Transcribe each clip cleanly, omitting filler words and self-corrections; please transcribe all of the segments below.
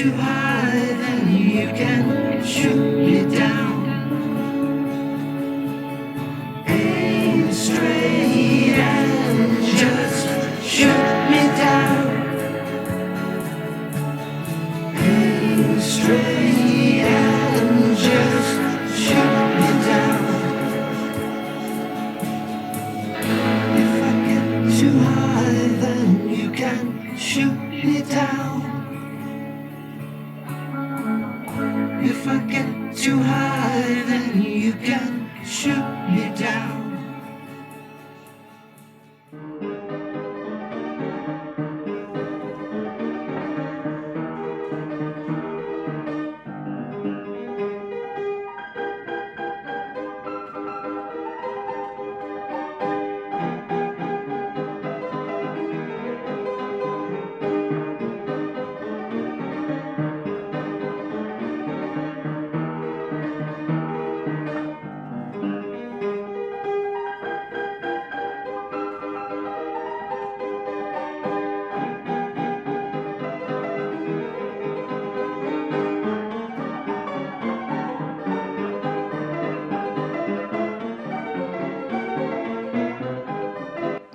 too high, then you can shoot me down. Aim straight and just shoot me down. Aim straight and just shoot me down. If I get too high, then you can shoot me down. If I get too high, then you can shoot me down.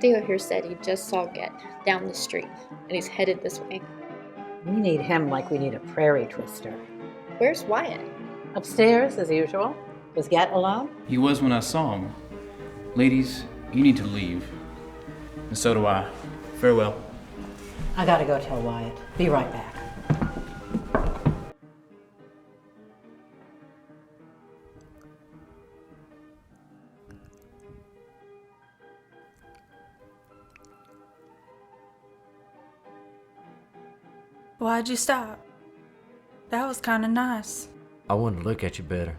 Theo here said he just saw Get down the street, and he's headed this way. We need him like we need a prairie twister. Where's Wyatt? Upstairs, as usual. Was Get alone? He was when I saw him. Ladies, you need to leave. And so do I. Farewell. I gotta go tell Wyatt. Be right back. Why'd you stop? That was kind of nice. I wanted to look at you better.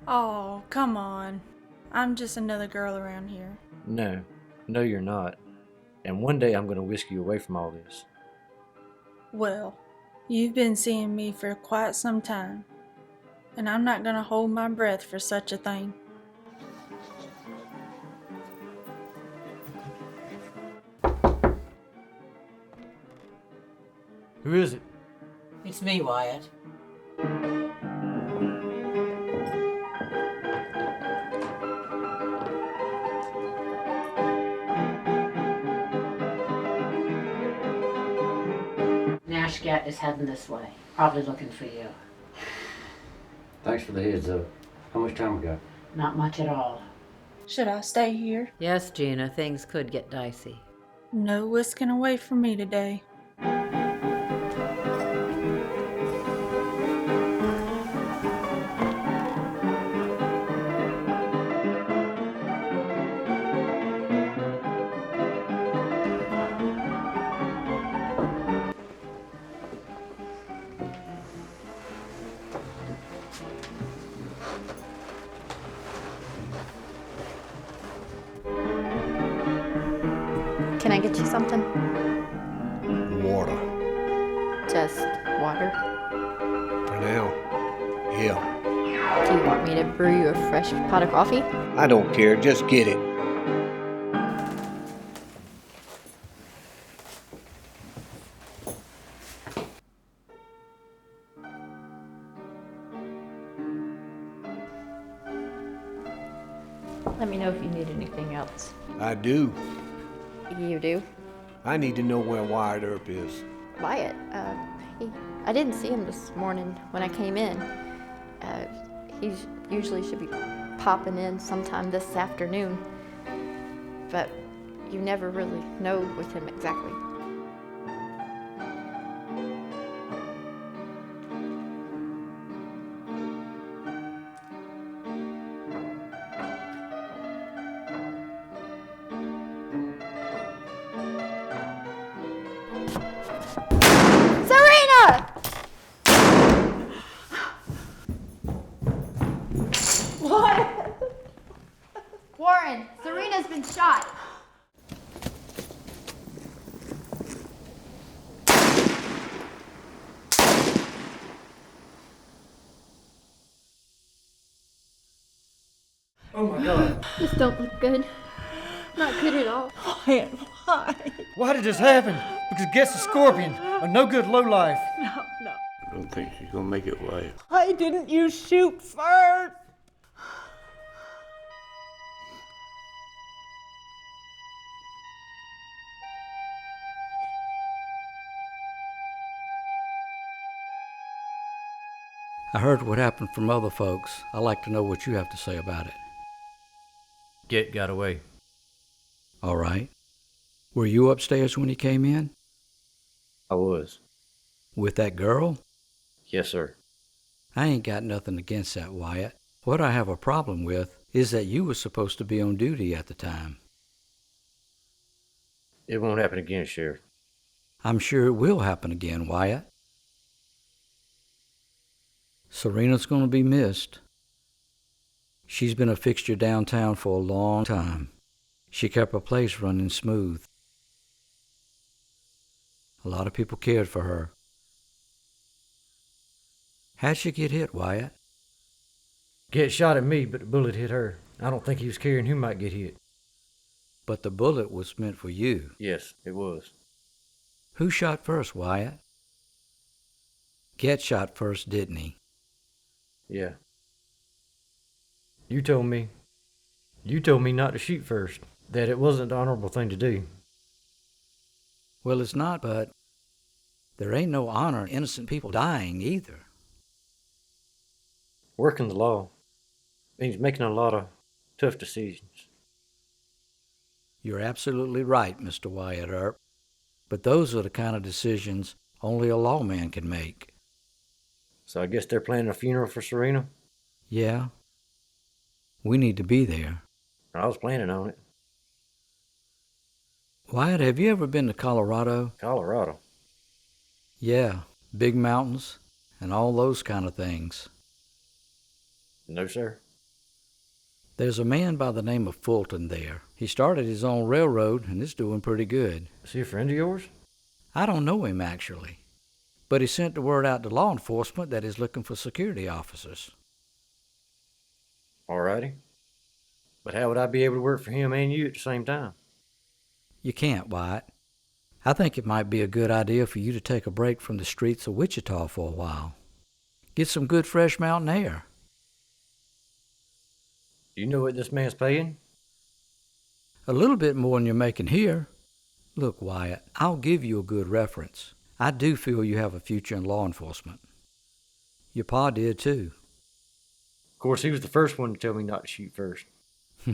Oh, come on. I'm just another girl around here. No, you're not. And one day I'm going to whisk you away from all this. Well, you've been seeing me for quite some time, and I'm not going to hold my breath for such a thing. Who is it? It's me, Wyatt. Nashgat is heading this way, probably looking for you. Thanks for the heads up. How much time we got? Not much at all. Should I stay here? Yes, Gina, things could get dicey. No whisking away from me today. Can I get you something? Water. Just water? For now. Yeah. Do you want me to brew you a fresh pot of coffee? I don't care. Just get it. Let me know if you need anything else. I do. You do? I need to know where Wyatt Earp is. Wyatt, I didn't see him this morning when I came in. He usually should be popping in sometime this afternoon, but you never really know with him exactly. Warren, Serena's been shot. Oh my God. This don't look good. Not good at all. Wyatt, why? Why did this happen? Because Get's a scorpion, a no good lowlife. No. think she's gonna make it, Wyatt. Why didn't you shoot first? I heard what happened from other folks. I'd like to know what you have to say about it. Get got away. All right. Were you upstairs when he came in? I was. With that girl? Yes, sir. I ain't got nothing against that, Wyatt. What I have a problem with is that you were supposed to be on duty at the time. It won't happen again, Sheriff. I'm sure it will happen again, Wyatt. Serena's going to be missed. She's been a fixture downtown for a long time. She kept her place running smooth. A lot of people cared for her. How'd she get hit, Wyatt? Get shot at me, but the bullet hit her. I don't think he was carrying who might get hit. But the bullet was meant for you. Yes, it was. Who shot first, Wyatt? Get shot first, didn't he? Yeah. You told me not to shoot first, that it wasn't the honorable thing to do. Well, it's not, but there ain't no honor in innocent people dying either. Working the law means making a lot of tough decisions. You're absolutely right, Mr. Wyatt Earp. But those are the kind of decisions only a lawman can make. So I guess they're planning a funeral for Serena? Yeah. We need to be there. I was planning on it. Wyatt, have you ever been to Colorado? Colorado? Yeah, big mountains and all those kind of things. No, sir. There's a man by the name of Fulton there. He started his own railroad and is doing pretty good. Is he a friend of yours? I don't know him, actually. But he sent the word out to law enforcement that he's looking for security officers. All righty. But how would I be able to work for him and you at the same time? You can't, Wyatt. I think it might be a good idea for you to take a break from the streets of Wichita for a while. Get some good fresh mountain air. Do you know what this man's paying? A little bit more than you're making here. Look, Wyatt, I'll give you a good reference. I do feel you have a future in law enforcement. Your pa did too. Of course, he was the first one to tell me not to shoot first.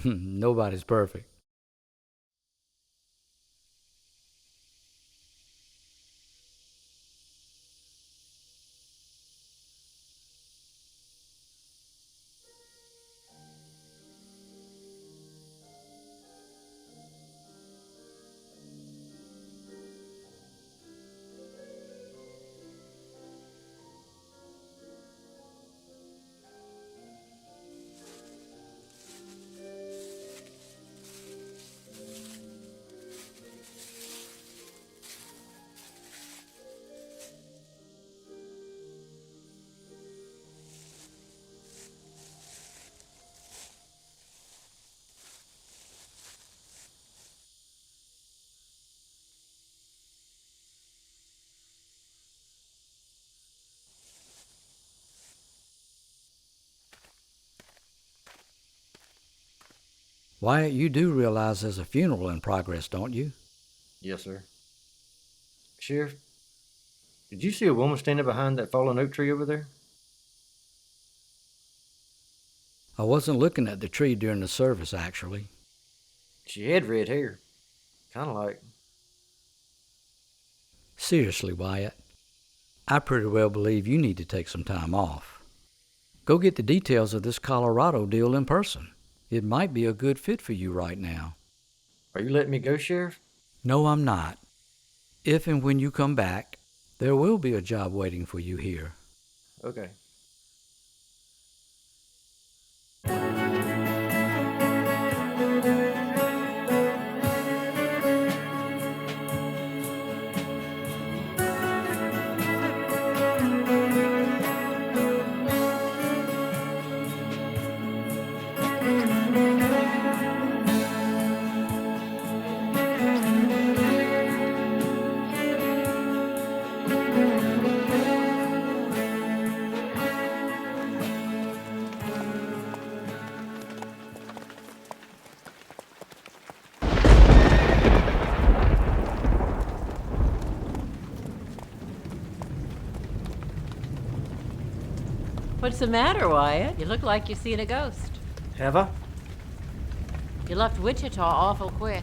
Nobody's perfect. Wyatt, you do realize there's a funeral in progress, don't you? Yes, sir. Sheriff, did you see a woman standing behind that fallen oak tree over there? I wasn't looking at the tree during the service, actually. She had red hair. Kind of like... Seriously, Wyatt, I pretty well believe you need to take some time off. Go get the details of this Colorado deal in person. It might be a good fit for you right now. Are you letting me go, Sheriff? No, I'm not. If and when you come back, there will be a job waiting for you here. Okay. What's the matter, Wyatt? You look like you've seen a ghost. Have I? You left Wichita awful quick.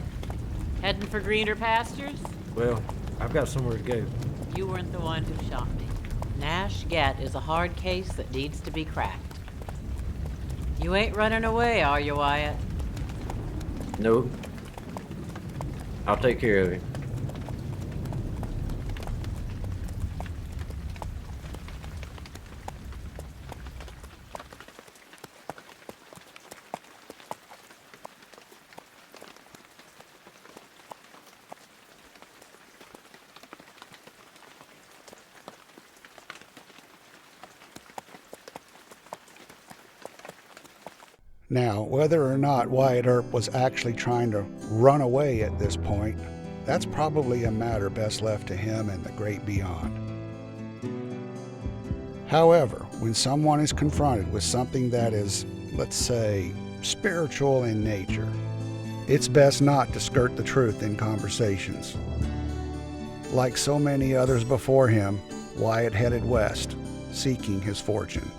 Heading for greener pastures? Well, I've got somewhere to go. You weren't the one who shot me. Nash Gat is a hard case that needs to be cracked. You ain't running away, are you, Wyatt? No. I'll take care of it. Now, whether or not Wyatt Earp was actually trying to run away at this point, that's probably a matter best left to him and the great beyond. However, when someone is confronted with something that is, let's say, spiritual in nature, it's best not to skirt the truth in conversations. Like so many others before him, Wyatt headed west, seeking his fortune.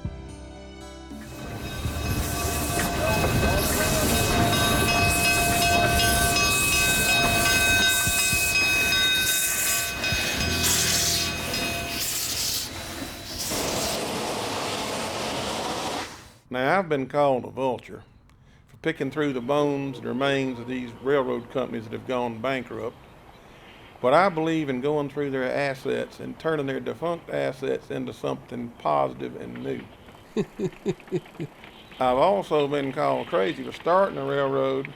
Now, I've been called a vulture for picking through the bones and remains of these railroad companies that have gone bankrupt. But I believe in going through their assets and turning their defunct assets into something positive and new. I've also been called crazy for starting a railroad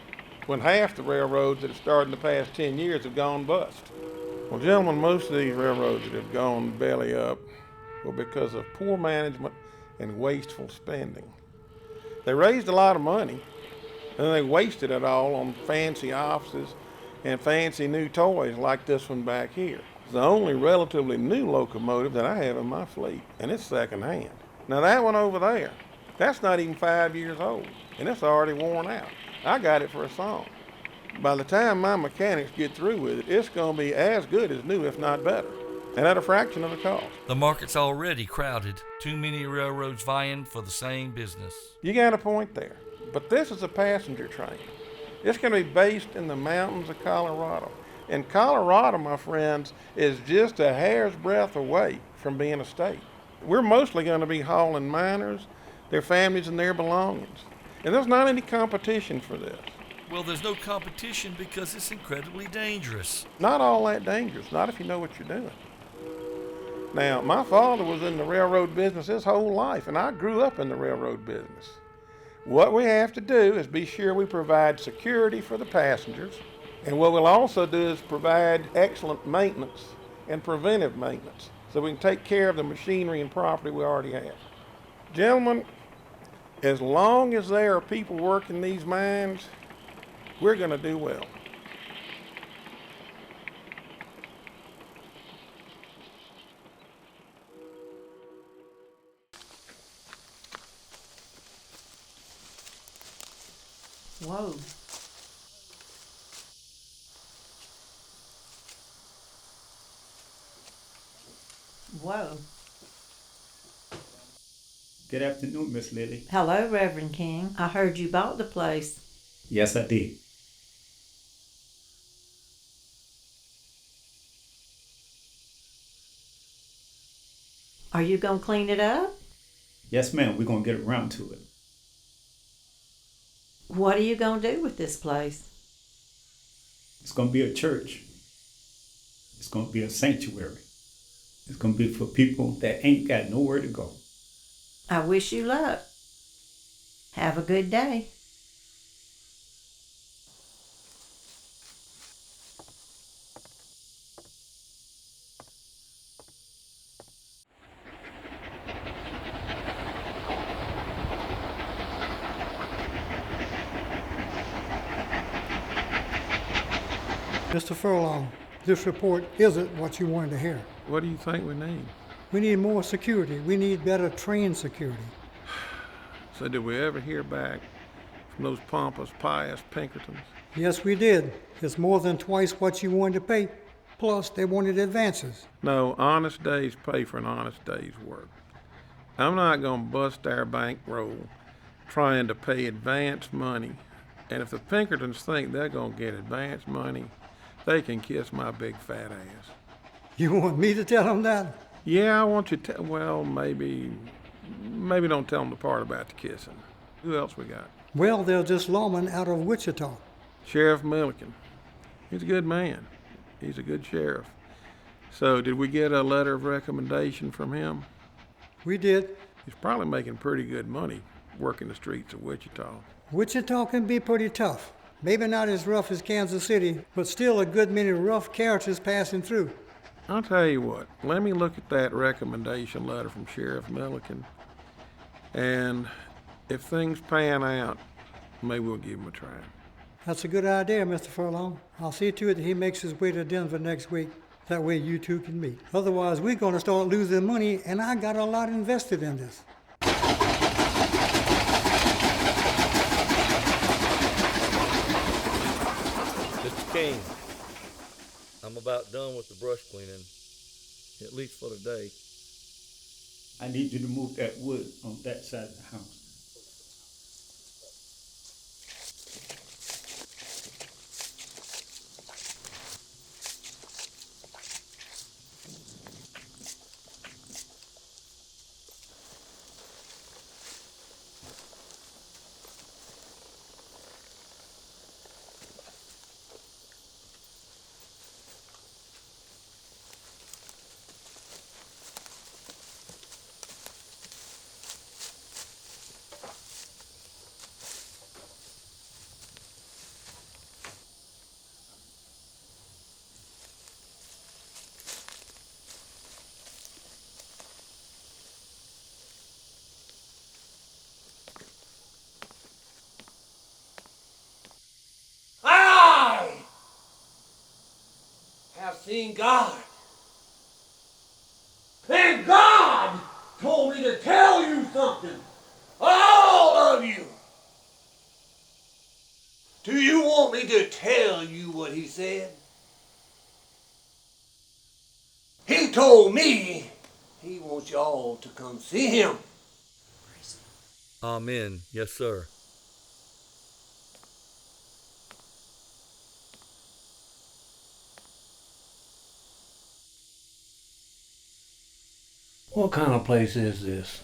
when half the railroads that have started in the past 10 years have gone bust. Well, gentlemen, most of these railroads that have gone belly up were because of poor management and wasteful spending. They raised a lot of money, and they wasted it all on fancy offices and fancy new toys like this one back here. It's the only relatively new locomotive that I have in my fleet, and it's secondhand. Now that one over there, that's not even 5 years old, and it's already worn out. I got it for a song. By the time my mechanics get through with it, it's gonna be as good as new, if not better, and at a fraction of the cost. The market's already crowded. Too many railroads vying for the same business. You got a point there, but this is a passenger train. It's going to be based in the mountains of Colorado. And Colorado, my friends, is just a hair's breadth away from being a state. We're mostly going to be hauling miners, their families, and their belongings. And there's not any competition for this. Well, there's no competition because it's incredibly dangerous. Not all that dangerous, not if you know what you're doing. Now, my father was in the railroad business his whole life, and I grew up in the railroad business. What we have to do is be sure we provide security for the passengers, and what we'll also do is provide excellent maintenance and preventive maintenance so we can take care of the machinery and property we already have. Gentlemen, as long as there are people working these mines, we're going to do well. Whoa. Whoa. Good afternoon, Miss Lily. Hello, Reverend King. I heard you bought the place. Yes, I did. Are you going to clean it up? Yes, ma'am. We're going to get around to it. What are you going to do with this place? It's going to be a church. It's going to be a sanctuary. It's going to be for people that ain't got nowhere to go. I wish you luck. Have a good day. Mr. Furlong, this report isn't what you wanted to hear. What do you think we need? We need more security. We need better train security. So did we ever hear back from those pompous, pious Pinkertons? Yes, we did. It's more than twice what you wanted to pay. Plus, they wanted advances. No, honest days pay for an honest day's work. I'm not going to bust our bankroll trying to pay advance money. And if the Pinkertons think they're going to get advance money, they can kiss my big fat ass. You want me to tell them that? Yeah, I want you to, well, maybe don't tell them the part about the kissing. Who else we got? Well, there's this lawman out of Wichita. Sheriff Milliken. He's a good man. He's a good sheriff. So did we get a letter of recommendation from him? We did. He's probably making pretty good money working the streets of Wichita. Wichita can be pretty tough. Maybe not as rough as Kansas City, but still a good many rough characters passing through. I'll tell you what, let me look at that recommendation letter from Sheriff Milliken, and if things pan out, maybe we'll give him a try. That's a good idea, Mr. Furlong. I'll see to it that he makes his way to Denver next week. That way you two can meet. Otherwise, we're going to start losing money, and I got a lot invested in this. Mr. King, I'm about done with the brush cleaning, at least for the day. I need you to move that wood on that side of the house. Seen God. And God told me to tell you something. All of you. Do you want me to tell you what he said? He told me he wants y'all to come see him. Amen. Yes, sir. What kind of place is this?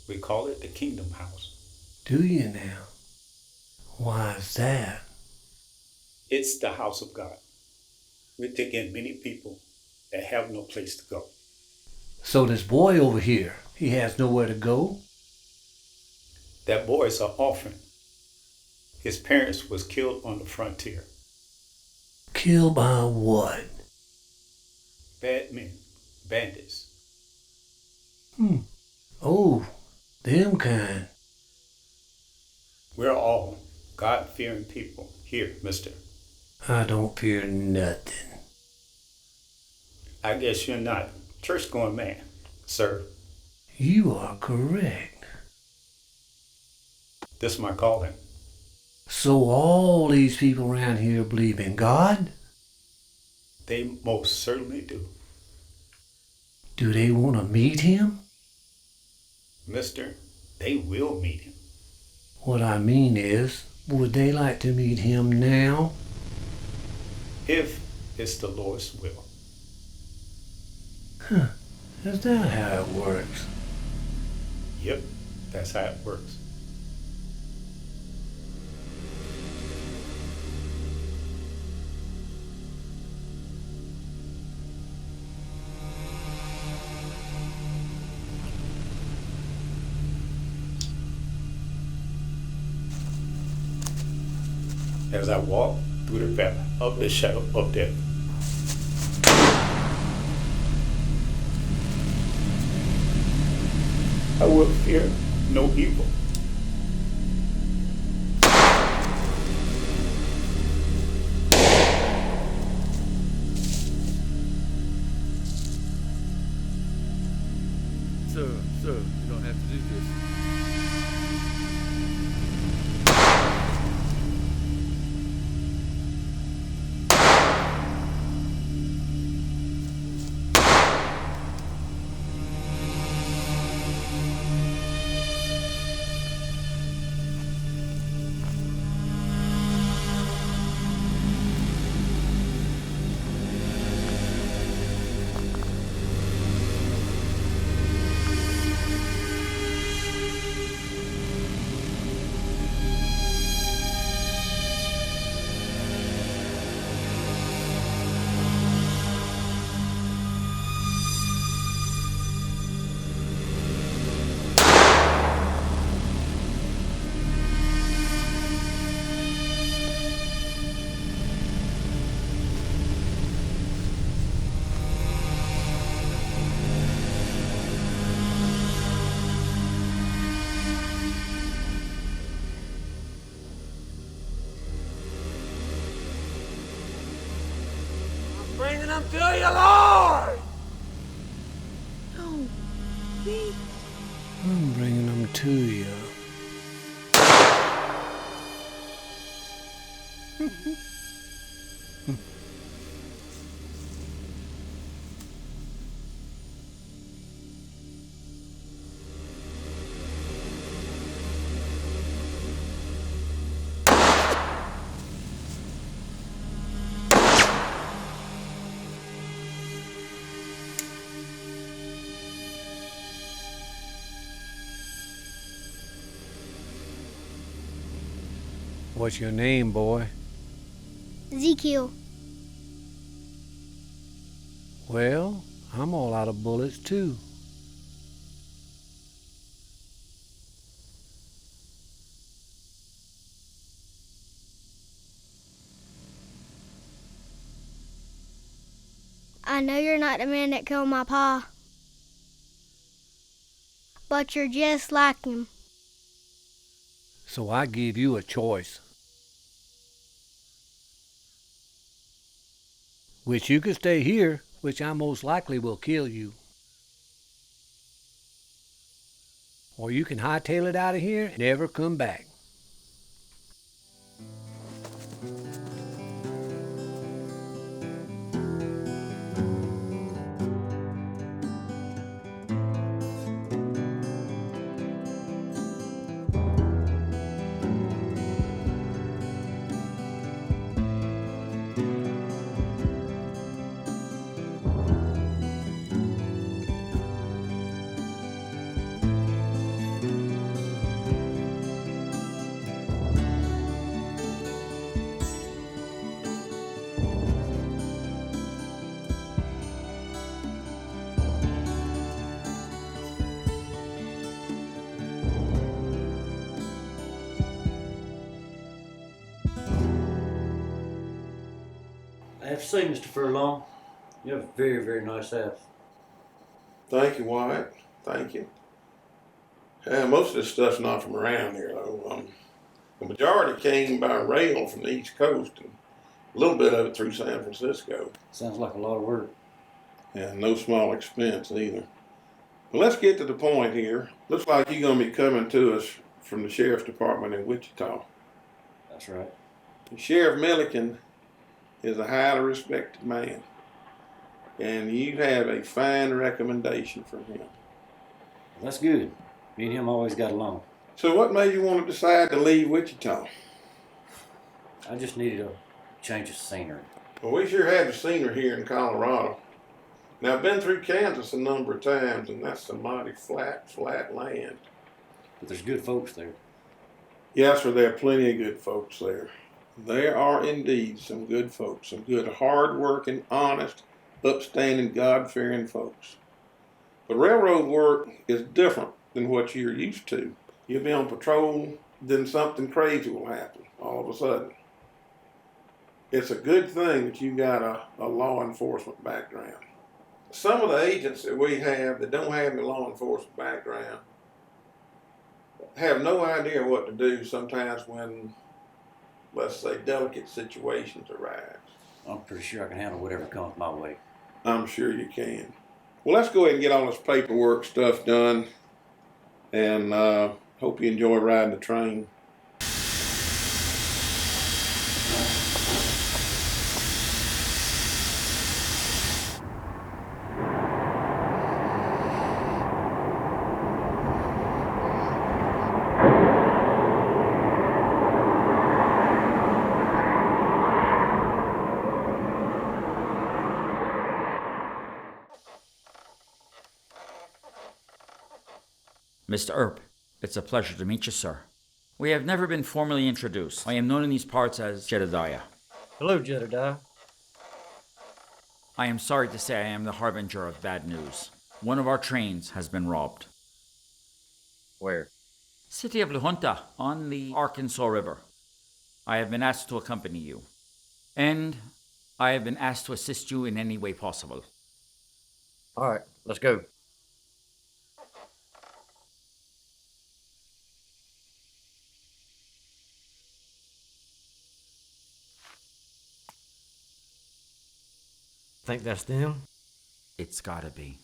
We call it the Kingdom House. Do you now? Why is that? It's the house of God. We take in many people that have no place to go. So this boy over here, he has nowhere to go? That boy's an orphan. His parents was killed on the frontier. Killed by what? Bad men, bandits. Oh, them kind. We're all God-fearing people here, mister. I don't fear nothing. I guess you're not a church-going man, sir. You are correct. This is my calling. So all these people around here believe in God? They most certainly do. Do they want to meet him? Mister, they will meet him. What I mean is, would they like to meet him now? If it's the Lord's will. Huh. Is that how it works? Yep, that's how it works. As I walk through the valley of the shadow of death, I will fear no evil. Sir, you don't have to do this. until you Lord! No, me. I'm bringing them to you. What's your name, boy? Ezekiel. Well, I'm all out of bullets, too. I know you're not the man that killed my pa, but you're just like him. So I give you a choice. Which you could stay here, which I most likely will kill you. Or you can hightail it out of here and never come back. I have to say, Mr. Furlong, you have a very, very nice house. Thank you, Wyatt. Thank you. Most of this stuff's not from around here, though. The majority came by rail from the East Coast, and a little bit of it through San Francisco. Sounds like a lot of work. And no small expense either. But let's get to the point here. Looks like you're going to be coming to us from the Sheriff's Department in Wichita. That's right. Sheriff Milliken is a highly respected man, and you have a fine recommendation from him. That's good. Me and him always got along. So what made you want to decide to leave Wichita? I just needed a change of scenery. Well, we sure have the scenery here in Colorado. Now, I've been through Kansas a number of times, and that's some mighty flat land. But there's good folks there. Yes, sir, there are plenty of good folks there. There are indeed some good folks, some good, hard-working, honest, upstanding, God-fearing folks. But railroad work is different than what you're used to. You'll be on patrol, then something crazy will happen all of a sudden. It's a good thing that you got a law enforcement background. Some of the agents that we have that don't have any law enforcement background have no idea what to do sometimes when, let's say, delicate situations arise. I'm pretty sure I can handle whatever comes my way. I'm sure you can. Well, let's go ahead and get all this paperwork stuff done, and hope you enjoy riding the train. Mr. Earp, it's a pleasure to meet you, sir. We have never been formally introduced. I am known in these parts as Jedediah. Hello, Jedediah. I am sorry to say I am the harbinger of bad news. One of our trains has been robbed. Where? City of La Junta, on the Arkansas River. I have been asked to accompany you. And I have been asked to assist you in any way possible. All right, let's go. Think that's them? It's gotta be.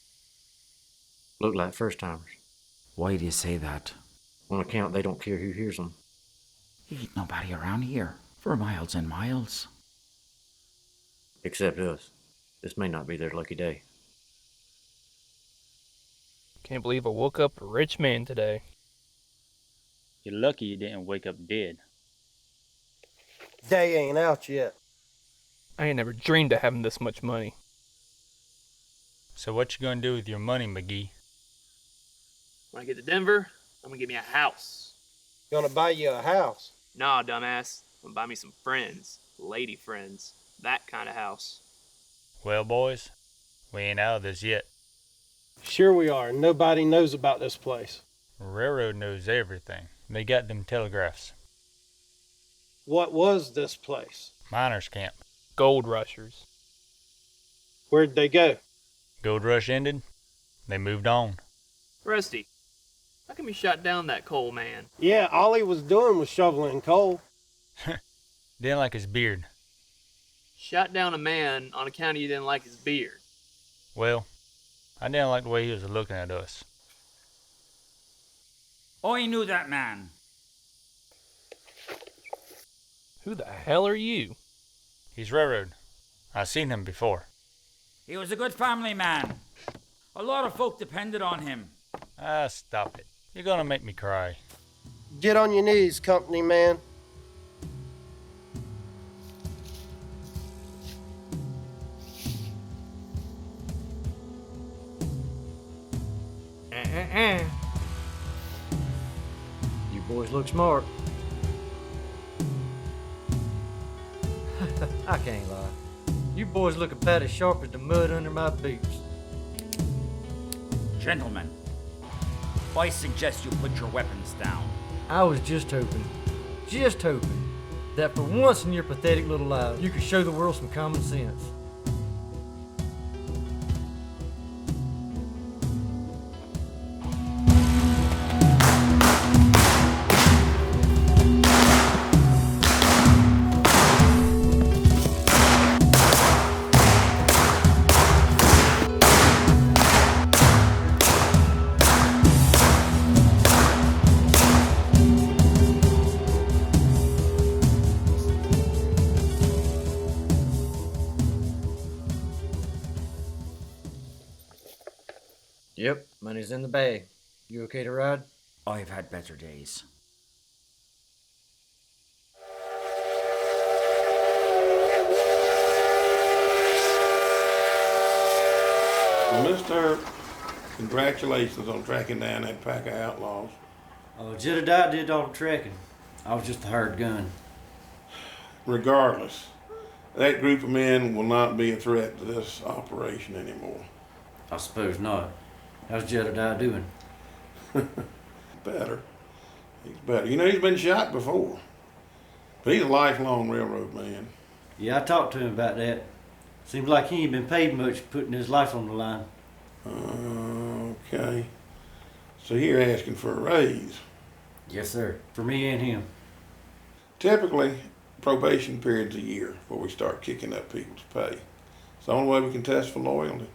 Look like first-timers. Why do you say that? On account they don't care who hears them. Ain't nobody around here for miles and miles. Except us. This may not be their lucky day. Can't believe I woke up a rich man today. You're lucky you didn't wake up dead. Day ain't out yet. I ain't never dreamed of having this much money. So what you gonna do with your money, McGee? When I get to Denver, I'm gonna get me a house. Gonna buy you a house? Nah, dumbass. I'm gonna buy me some friends. Lady friends. That kind of house. Well, boys, we ain't out of this yet. Sure we are. Nobody knows about this place. Railroad knows everything. They got them telegraphs. What was this place? Miners' camp. Gold rushers. Where'd they go? Gold rush ended. They moved on. Rusty, how come you shot down that coal man? Yeah, all he was doing was shoveling coal. Didn't like his beard. Shot down a man on account of you didn't like his beard. Well, I didn't like the way he was looking at us. I knew that man. Who the hell are you? He's railroad. I've seen him before. He was a good family man. A lot of folk depended on him. Ah, stop it. You're gonna make me cry. Get on your knees, company man. You boys look smart. I can't lie. You boys look about as sharp as the mud under my boots. Gentlemen, I suggest you put your weapons down. I was just hoping, that for once in your pathetic little lives, you could show the world some common sense. Yep, money's in the bag. You okay to ride? I've had better days. Well, Mr. Earp, congratulations on tracking down that pack of outlaws. Jedediah did all the tracking. I was just a hired gun. Regardless, that group of men will not be a threat to this operation anymore. I suppose not. How's Jedediah doing? Better. He's better. You know, he's been shot before. But he's a lifelong railroad man. Yeah, I talked to him about that. Seems like he ain't been paid much putting his life on the line. Okay. So you're asking for a raise? Yes, sir. For me and him. Typically, probation period's a year before we start kicking up people's pay. It's the only way we can test for loyalty.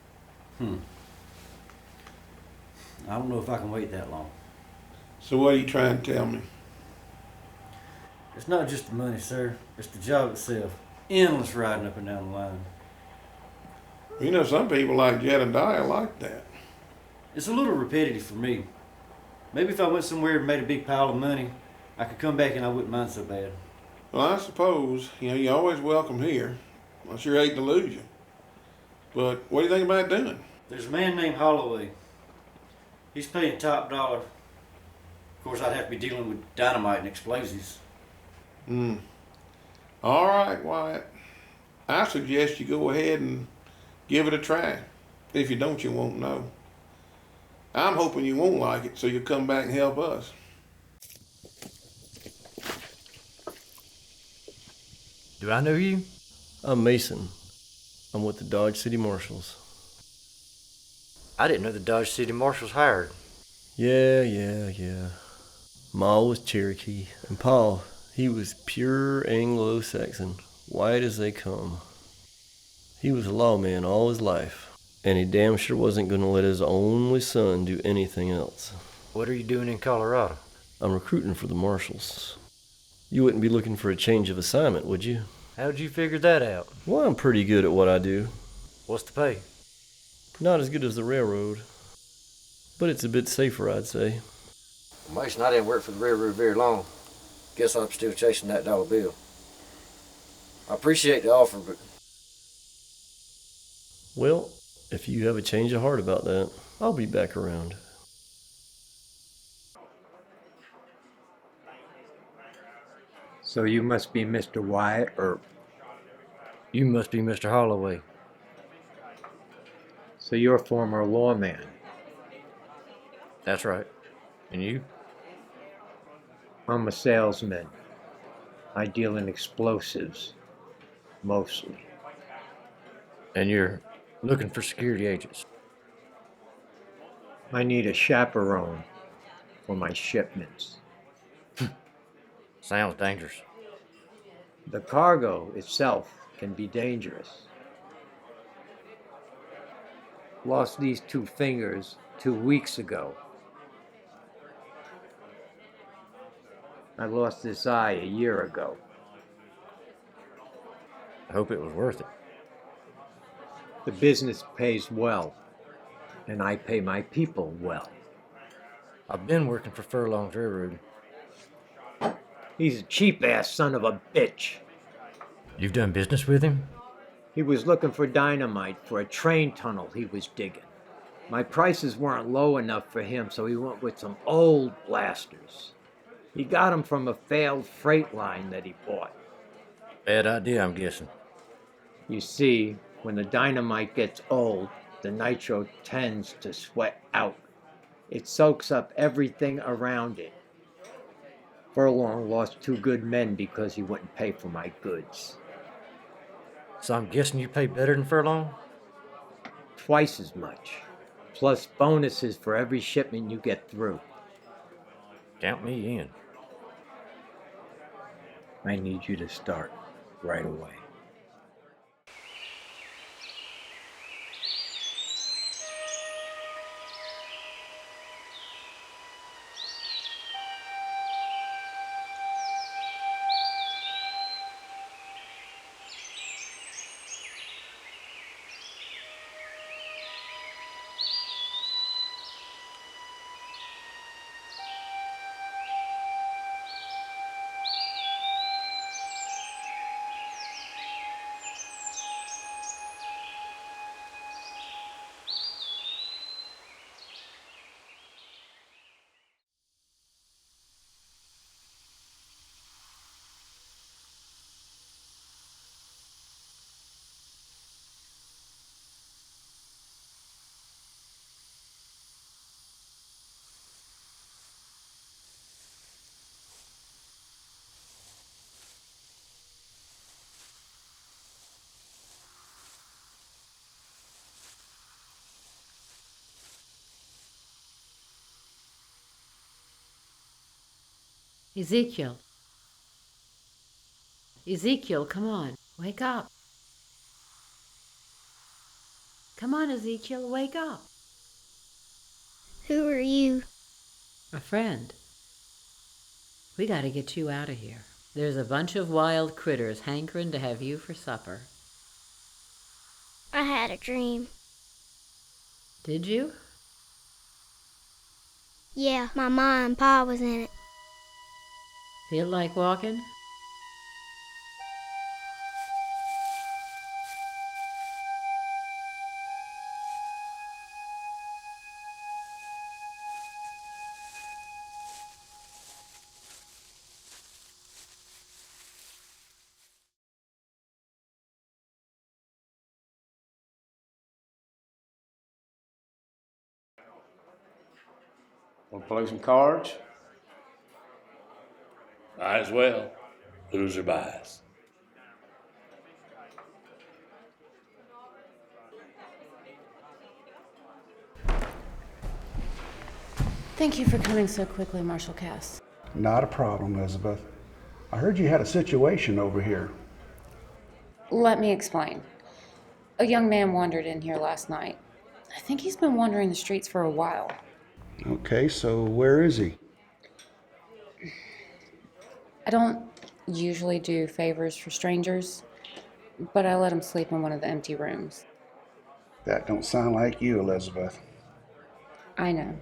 I don't know if I can wait that long. So what are you trying to tell me? It's not just the money, sir. It's the job itself. Endless riding up and down the line. You know, some people like Jedediah like that. It's a little repetitive for me. Maybe if I went somewhere and made a big pile of money, I could come back and I wouldn't mind so bad. Well, I suppose, you're always welcome here. I sure hate to lose you. But what do you think about doing? There's a man named Holloway. He's paying top dollar. Of course, I'd have to be dealing with dynamite and explosives. All right, Wyatt. I suggest you go ahead and give it a try. If you don't, you won't know. I'm hoping you won't like it, so you'll come back and help us. Do I know you? I'm Mason. I'm with the Dodge City Marshals. I didn't know the Dodge City Marshals hired. Yeah. Ma was Cherokee, and Pa, he was pure Anglo-Saxon, white as they come. He was a lawman all his life, and he damn sure wasn't going to let his only son do anything else. What are you doing in Colorado? I'm recruiting for the marshals. You wouldn't be looking for a change of assignment, would you? How'd you figure that out? Well, I'm pretty good at what I do. What's the pay? Not as good as the railroad, but it's a bit safer, I'd say. Well, Mason, I didn't work for the railroad very long. Guess I'm still chasing that dollar bill. I appreciate the offer, but... Well, if you have a change of heart about that, I'll be back around. So you must be Mr. Wyatt Earp. You must be Mr. Holloway. So you're a former lawman. That's right. And you? I'm a salesman. I deal in explosives, mostly. And you're looking for security agents? I need a chaperone for my shipments. Sounds dangerous. The cargo itself can be dangerous. Lost these 2 fingers 2 weeks ago. I lost this eye a year ago. I hope it was worth it. The business pays well, and I pay my people well. I've been working for Furlong's Railroad. He's a cheap-ass son of a bitch. You've done business with him? He was looking for dynamite for a train tunnel he was digging. My prices weren't low enough for him, so he went with some old blasters. He got them from a failed freight line that he bought. Bad idea, I'm guessing. You see, when the dynamite gets old, the nitro tends to sweat out. It soaks up everything around it. Furlong lost 2 good men because he wouldn't pay for my goods. So I'm guessing you pay better than Furlong? Twice as much, plus bonuses for every shipment you get through. Count me in. I need you to start right away. Ezekiel. Ezekiel, come on. Wake up. Come on, Ezekiel, wake up. Who are you? A friend. We gotta get you out of here. There's a bunch of wild critters hankering to have you for supper. I had a dream. Did you? Yeah, my ma and pa was in it. Feel like walking? Want to play some cards? Might as well. Loser buys. Thank you for coming so quickly, Marshal Cass. Not a problem, Elizabeth. I heard you had a situation over here. Let me explain. A young man wandered in here last night. I think he's been wandering the streets for a while. Okay, so where is he? I don't usually do favors for strangers, but I let him sleep in one of the empty rooms. That don't sound like you, Elizabeth. I know,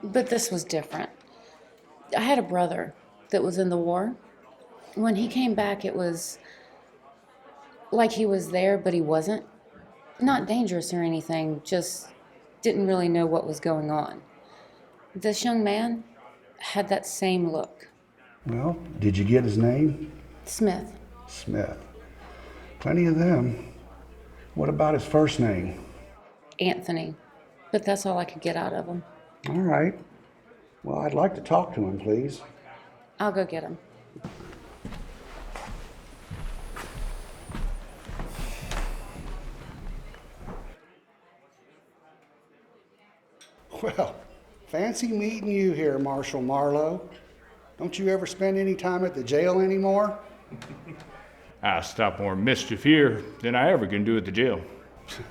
but this was different. I had a brother that was in the war. When he came back, it was like he was there, but he wasn't. Not dangerous or anything, just didn't really know what was going on. This young man had that same look. Well, did you get his name? Smith. Smith. Plenty of them. What about his first name? Anthony. But that's all I could get out of him. All right. Well, I'd like to talk to him, please. I'll go get him. Well, fancy meeting you here, Marshal Marlowe. Don't you ever spend any time at the jail anymore? I stop more mischief here than I ever can do at the jail.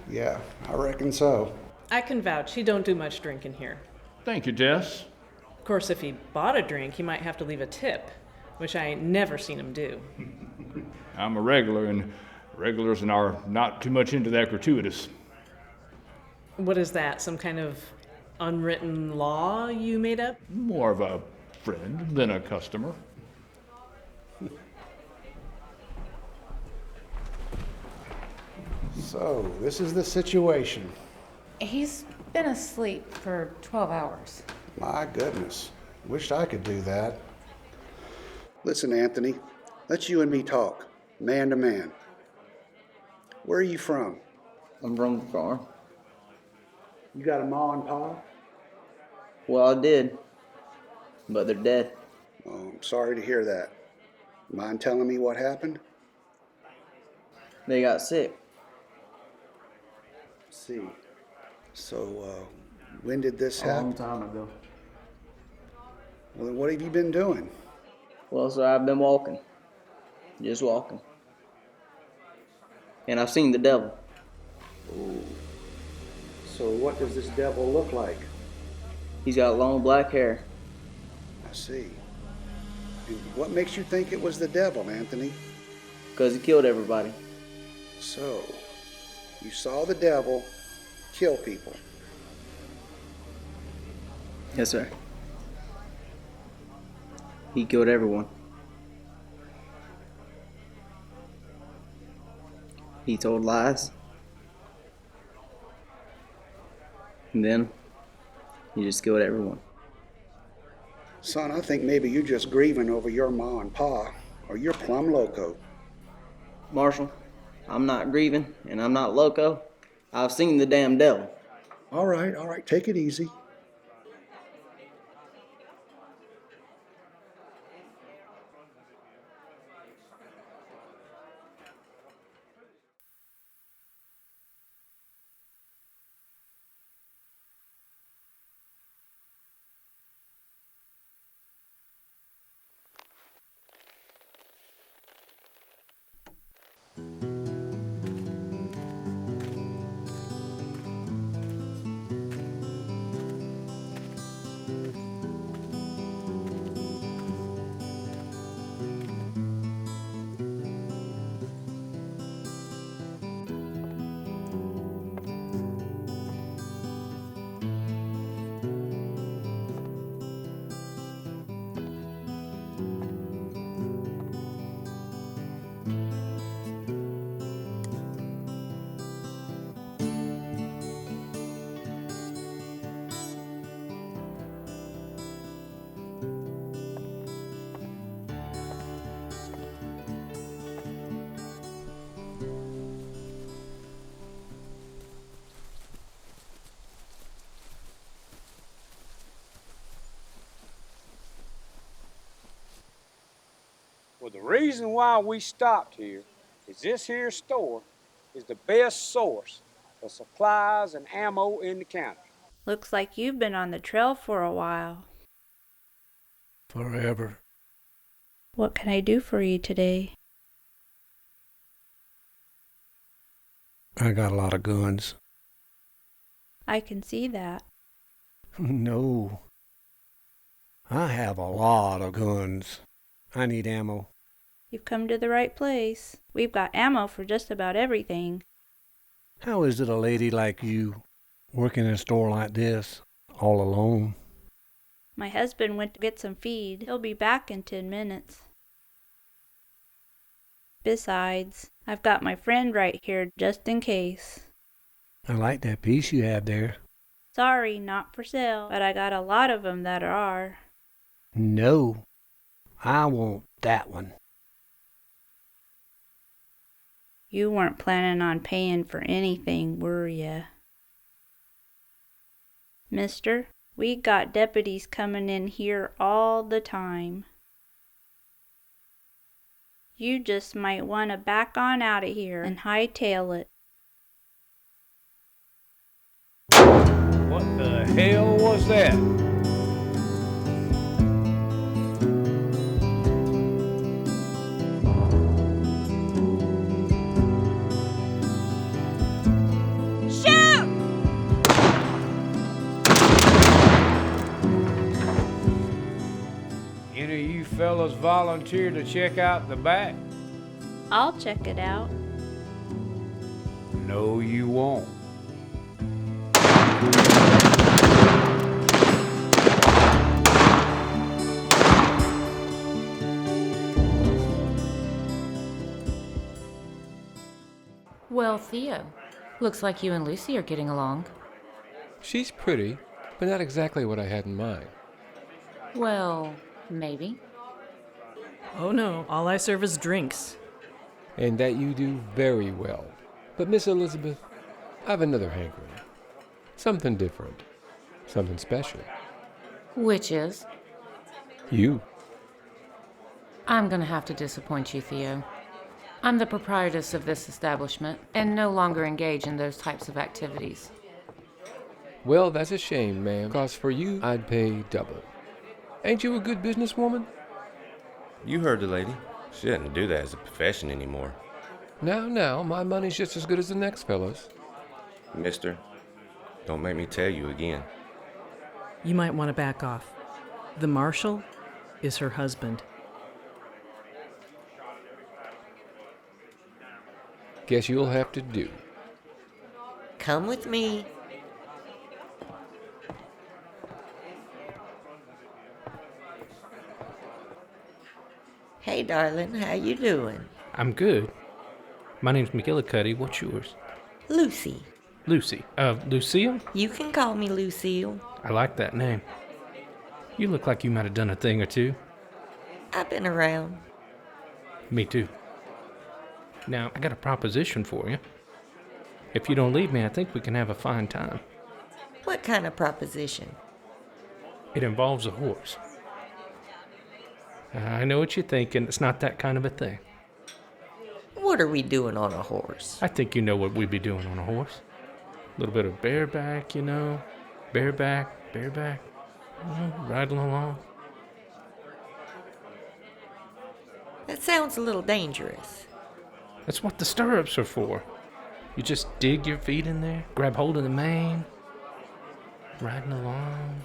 Yeah, I reckon so. I can vouch he don't do much drinking here. Thank you, Jess. Of course, if he bought a drink, he might have to leave a tip, which I ain't never seen him do. I'm a regular, and regulars are not too much into that gratuitous. What is that, some kind of unwritten law you made up? More of a friend than a customer. So, this is the situation. He's been asleep for 12 hours. My goodness. Wished I could do that. Listen, Anthony, let's you and me talk, man to man. Where are you from? I'm from the farm. You got a ma and pa? Well, I did, but they're dead. Oh, I'm sorry to hear that. Mind telling me what happened? They got sick. See. So, when did this happen? A long time ago. Well, then what have you been doing? Well, so I've been walking. Just walking. And I've seen the devil. Ooh. So what does this devil look like? He's got long black hair. I see. And what makes you think it was the devil, Anthony? Because he killed everybody. So, you saw the devil kill people. Yes, sir. He killed everyone. He told lies. And then he just killed everyone. Son, I think maybe you're just grieving over your ma and pa, or you're plumb loco. Marshal, I'm not grieving, and I'm not loco. I've seen the damn devil. All right, take it easy. Well, the reason why we stopped here is this here store is the best source for supplies and ammo in the county. Looks like you've been on the trail for a while. Forever. What can I do for you today? I got a lot of guns. I can see that. No. I have a lot of guns. I need ammo. You've come to the right place. We've got ammo for just about everything. How is it a lady like you, working in a store like this, all alone? My husband went to get some feed. He'll be back in 10 minutes. Besides, I've got my friend right here just in case. I like that piece you have there. Sorry, not for sale, but I got a lot of 'em that are. No, I want that one. You weren't planning on paying for anything, were ya? Mister, we got deputies coming in here all the time. You just might want to back on out of here and hightail it. What the hell was that? Any of you fellas volunteer to check out the back? I'll check it out. No, you won't. Well, Theo, looks like you and Lucy are getting along. She's pretty, but not exactly what I had in mind. Well, maybe. Oh no, all I serve is drinks. And that you do very well. But Miss Elizabeth, I've another hankering. Something different. Something special. Which is? You. I'm gonna have to disappoint you, Theo. I'm the proprietress of this establishment and no longer engage in those types of activities. Well, that's a shame, ma'am, because for you, I'd pay double. Ain't you a good businesswoman? You heard the lady. She doesn't do that as a profession anymore. Now, my money's just as good as the next fellow's. Mister, don't make me tell you again. You might want to back off. The marshal is her husband. Guess you'll have to do. Come with me. Hey, darling, how you doing? I'm good. My name's McGillicuddy. What's yours? Lucy. Lucy. Lucille? You can call me Lucille. I like that name. You look like you might have done a thing or two. I've been around. Me too. Now, I got a proposition for you. If you don't leave me, I think we can have a fine time. What kind of proposition? It involves a horse. I know what you're thinking. It's not that kind of a thing. What are we doing on a horse? I think you know what we'd be doing on a horse. A little bit of bareback, you know. Bareback. Riding along. That sounds a little dangerous. That's what the stirrups are for. You just dig your feet in there, grab hold of the mane, riding along.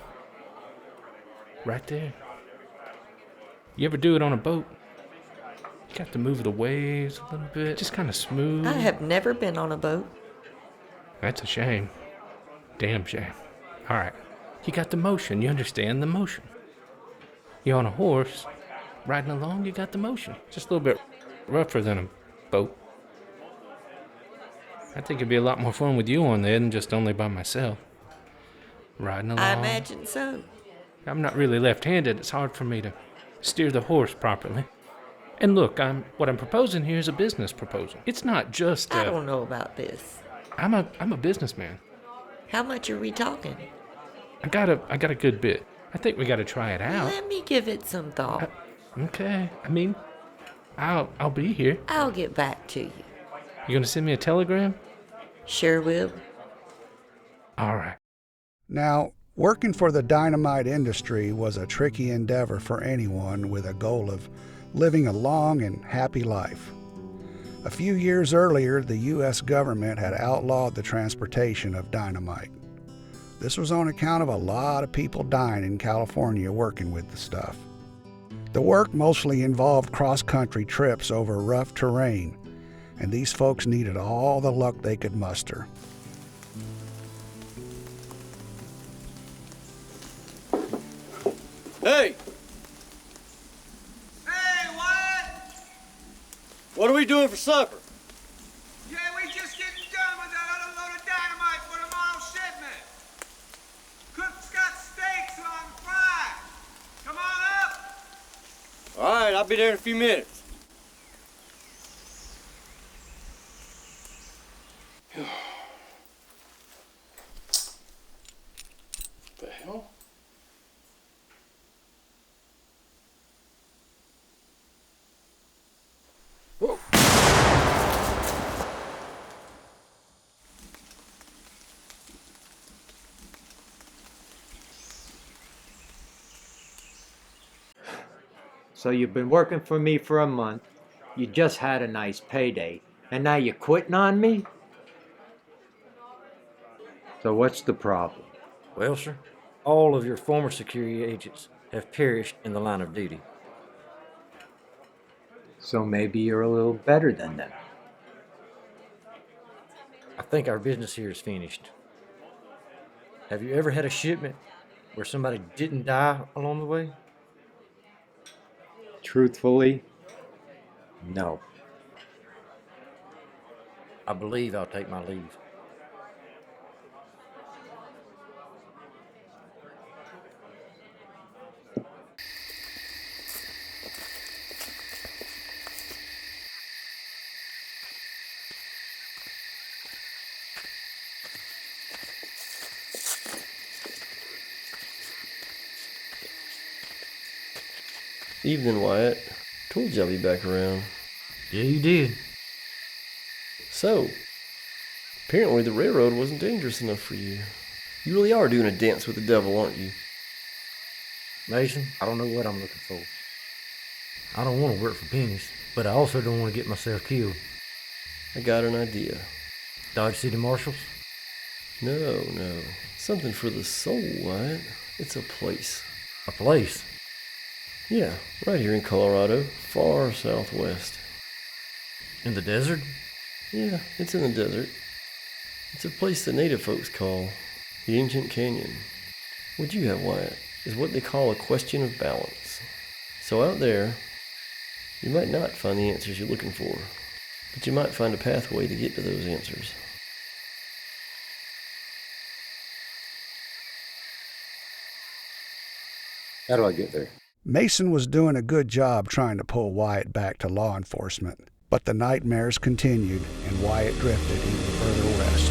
Right there. You ever do it on a boat? You got to move the waves a little bit, just kind of smooth. I have never been on a boat. That's a shame. Damn shame. All right. You got the motion. You understand the motion. You're on a horse, riding along, you got the motion. Just a little bit rougher than a boat. I think it'd be a lot more fun with you on there than just only by myself. Riding along. I imagine so. I'm not really left-handed. It's hard for me to steer the horse properly. And look, what I'm proposing here is a business proposal. It's not just I don't know about this. I'm a businessman. How much are we talking? I got a good bit. I think we got to try it out. Let me give it some thought. Okay. I mean, I'll be here. I'll get back to you. You gonna send me a telegram? Sure will. All right. Now, working for the dynamite industry was a tricky endeavor for anyone with a goal of living a long and happy life. A few years earlier, the U.S. government had outlawed the transportation of dynamite. This was on account of a lot of people dying in California working with the stuff. The work mostly involved cross-country trips over rough terrain, and these folks needed all the luck they could muster. Hey! Hey, Wyatt! What are we doing for supper? Yeah, we just getting done with that other load of dynamite for tomorrow's shipment. Cook's got steaks on fire. Come on up. All right, I'll be there in a few minutes. The hell? Whoa. So you've been working for me for a month, you just had a nice payday, and now you're quitting on me? So what's the problem? Well, sir, all of your former security agents have perished in the line of duty. So maybe you're a little better than them. I think our business here is finished. Have you ever had a shipment where somebody didn't die along the way? Truthfully, no. I believe I'll take my leave. Evening, Wyatt. Told you I'd be back around. Yeah, you did. So, apparently the railroad wasn't dangerous enough for you. You really are doing a dance with the devil, aren't you? Mason, I don't know what I'm looking for. I don't want to work for pennies, but I also don't want to get myself killed. I got an idea. Dodge City Marshals? No. Something for the soul, Wyatt. It's a place. A place? Yeah, right here in Colorado, far southwest. In the desert? Yeah, it's in the desert. It's a place the native folks call the Ancient Canyon. What you have, Wyatt, is what they call a question of balance. So out there, you might not find the answers you're looking for, but you might find a pathway to get to those answers. How do I get there? Mason was doing a good job trying to pull Wyatt back to law enforcement, but the nightmares continued and Wyatt drifted even further west.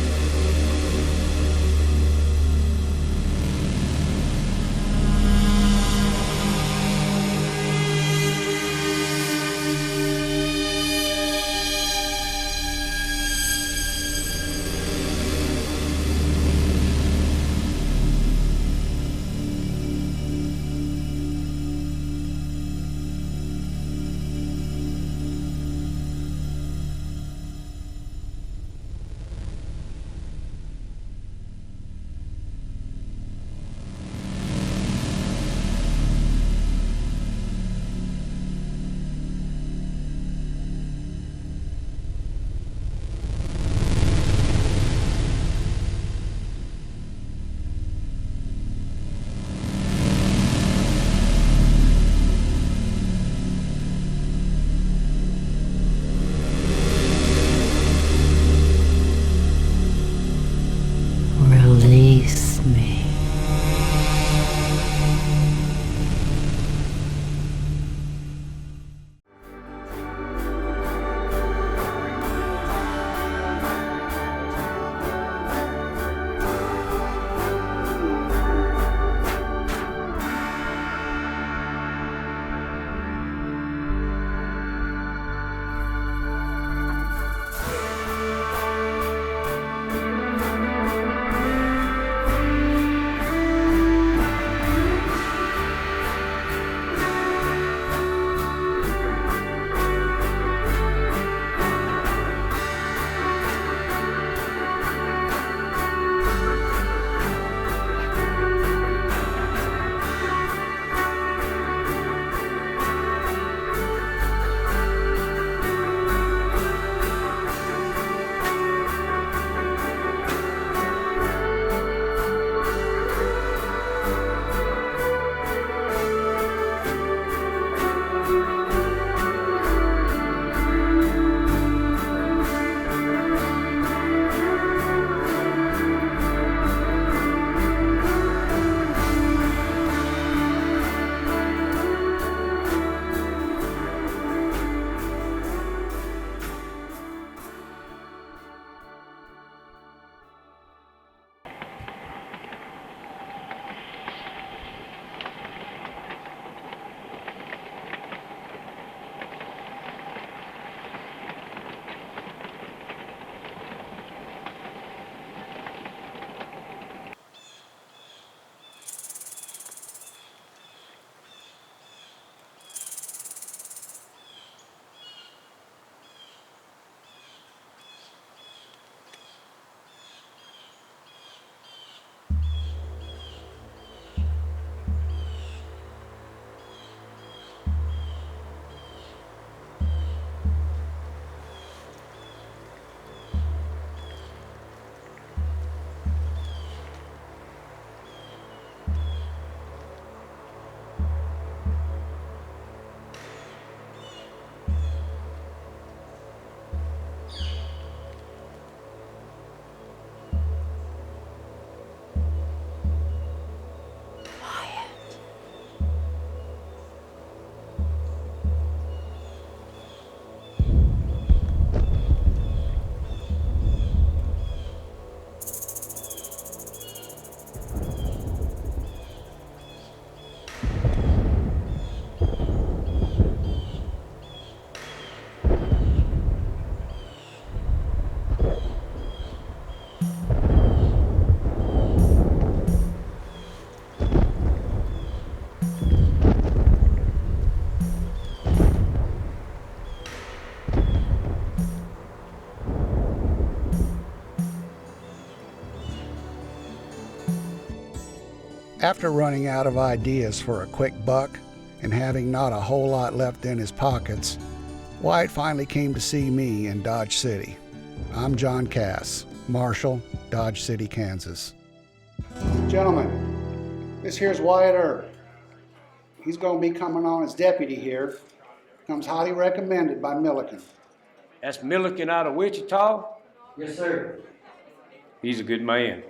After running out of ideas for a quick buck and having not a whole lot left in his pockets, Wyatt finally came to see me in Dodge City. I'm John Cass, Marshal, Dodge City, Kansas. Gentlemen, this here's Wyatt Earp. He's going to be coming on as deputy here. Comes highly recommended by Milliken. That's Milliken out of Wichita? Yes, sir. He's a good man.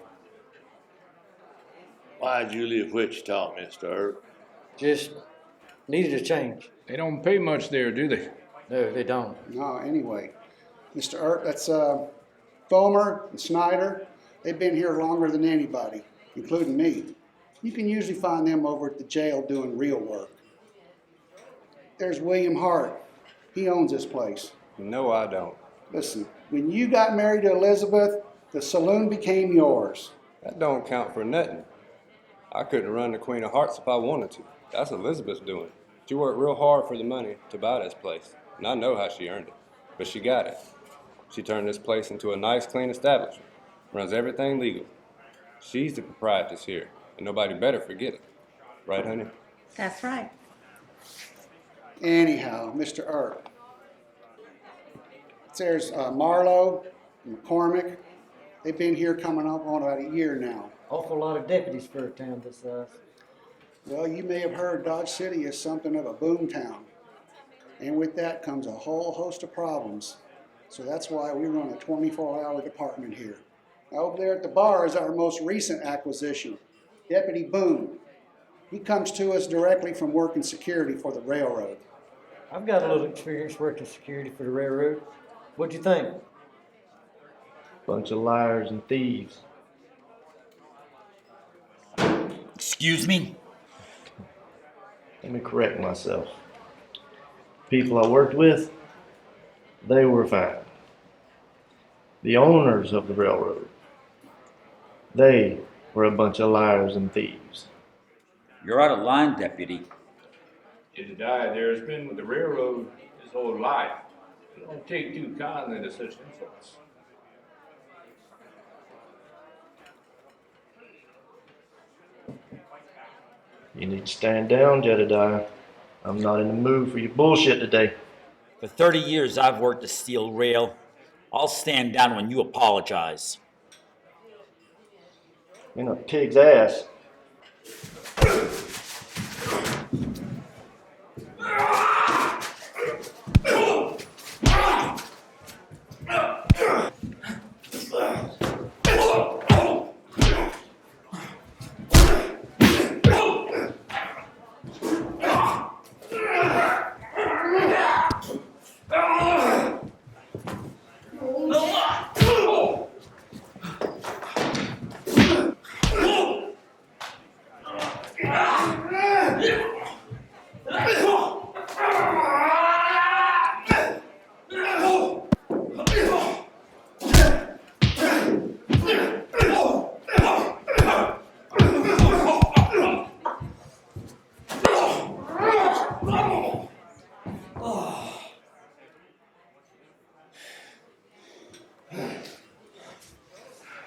Why'd you leave Wichita, Mr. Earp? Just needed a change. They don't pay much there, do they? No, they don't. No, anyway, Mr. Earp, that's Fomer and Snyder. They've been here longer than anybody, including me. You can usually find them over at the jail doing real work. There's William Hart. He owns this place. No, I don't. Listen, when you got married to Elizabeth, the saloon became yours. That don't count for nothing. I couldn't run the Queen of Hearts if I wanted to. That's Elizabeth's doing. She worked real hard for the money to buy this place, and I know how she earned it. But she got it. She turned this place into a nice, clean establishment. Runs everything legal. She's the proprietress here, and nobody better forget it. Right, honey? That's right. Anyhow, Mr. Earp. There's Marlowe and McCormick. They've been here coming up on about a year now. Awful lot of deputies for a town this size. Well, you may have heard Dodge City is something of a boom town. And with that comes a whole host of problems. So that's why we run a 24-hour department here. Now, over there at the bar is our most recent acquisition, Deputy Boone. He comes to us directly from working security for the railroad. I've got a little experience working security for the railroad. What'd you think? Bunch of liars and thieves. Excuse me? Let me correct myself. People I worked with, they were fine. The owners of the railroad, they were a bunch of liars and thieves. You're out of line, Deputy. Jedediah there has been with the railroad his whole life. You don't take too kindly to such insults. You need to stand down, Jedediah. I'm not in the mood for your bullshit today. For 30 years I've worked the steel rail. I'll stand down when you apologize. In a pig's ass.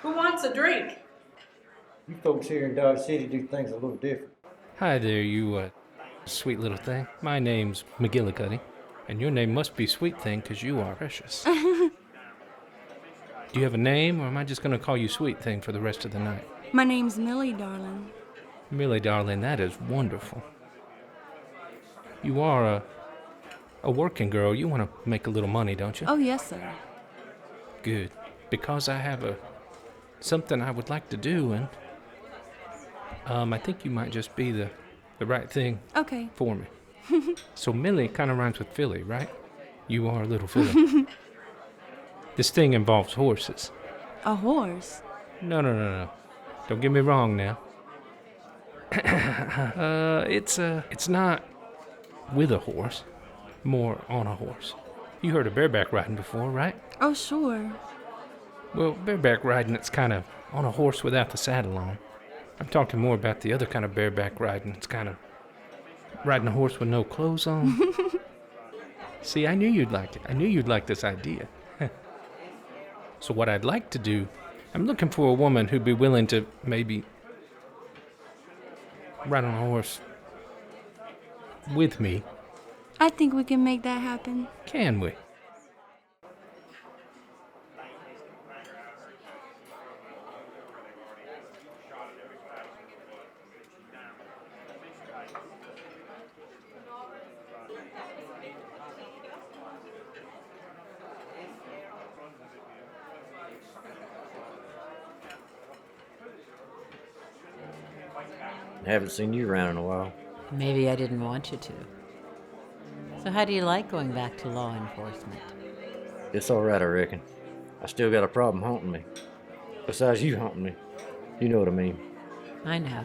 Who wants a drink? You folks here in Dodge City do things a little different. Hi there, you sweet little thing. My name's McGillicuddy, and your name must be Sweet Thing because you are precious. Do you have a name, or am I just going to call you Sweet Thing for the rest of the night? My name's Millie, darling. Millie, darling, that is wonderful. You are a working girl. You want to make a little money, don't you? Oh, yes, sir. Good. Because I have something I would like to do, and I think you might just be the right thing Okay. for me. So Millie kind of rhymes with Philly, right? You are a little Philly. This thing involves horses. A horse? No. Don't get me wrong now. It's not with a horse, more on a horse. You heard of bareback riding before, right? Oh, sure. Well, bareback riding, it's kind of on a horse without the saddle on. I'm talking more about the other kind of bareback riding. It's kind of riding a horse with no clothes on. See, I knew you'd like it. I knew you'd like this idea. So what I'd like to do, I'm looking for a woman who'd be willing to maybe ride on a horse with me. I think we can make that happen. Can we? Haven't seen you around in a while. Maybe I didn't want you to. So how do you like going back to law enforcement? It's all right, I reckon. I still got a problem haunting me. Besides you haunting me. You know what I mean. I know.